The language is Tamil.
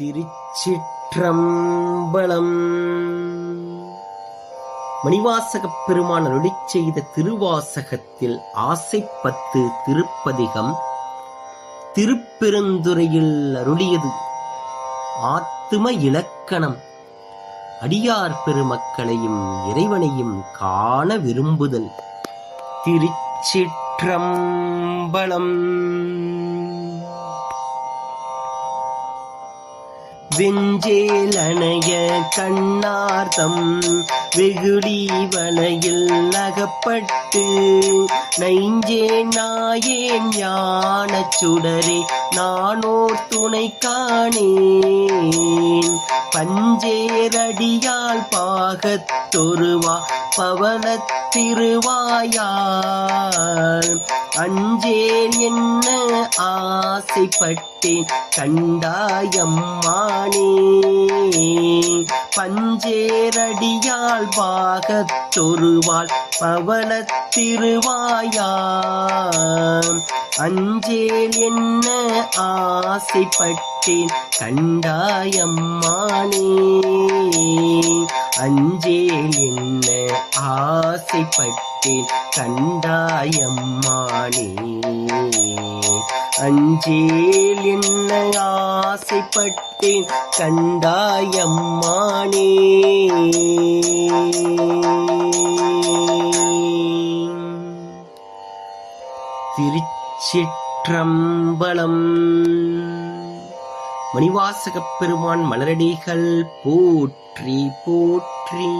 திருச்சிற்றம்பலம். மணிவாசகப் பெருமான் அருளிச் செய்த திருவாசகத்தில் ஆசைப்பத்து திருப்பதிகம் திருப்பெருந்துறையில் அருளியது. ஆத்தும இலக்கணம். அடியார் பெருமக்களையும் இறைவனையும் காண விரும்புதல். திருச்சிற்றம்பலம். வெஞ்சேல் அணைய கண்ணார்த்தம் வெகுளி வலையில் அகப்பட்டு நைஞ்சே நாயேன் ஞான சுடரே நானோர் துணை காணேன். பஞ்சேரடியால் பாகத்தொருவா பவனத் திருவாயால் அஞ்சேன் என்ன ஆசைப்பட்டேன் கண்டாயம்மானே. பஞ்சேரடியால் பாகத்தொருவாள் பவனத் திருவாயால் அஞ்சேல் என்ன ஆசைப்பட்டேன் கண்டாயம்மானே. அஞ்சேல் என்ன ஆசைப்பட்டேன் கண்டாயம்மானே. அஞ்சேல் என்ன ஆசைப்பட்டேன் கண்டாயம்மானே. திருச்சிற்றம்பலம். மணிவாசகப் பெருமான் மலரடிகள் போற்றி போற்றி.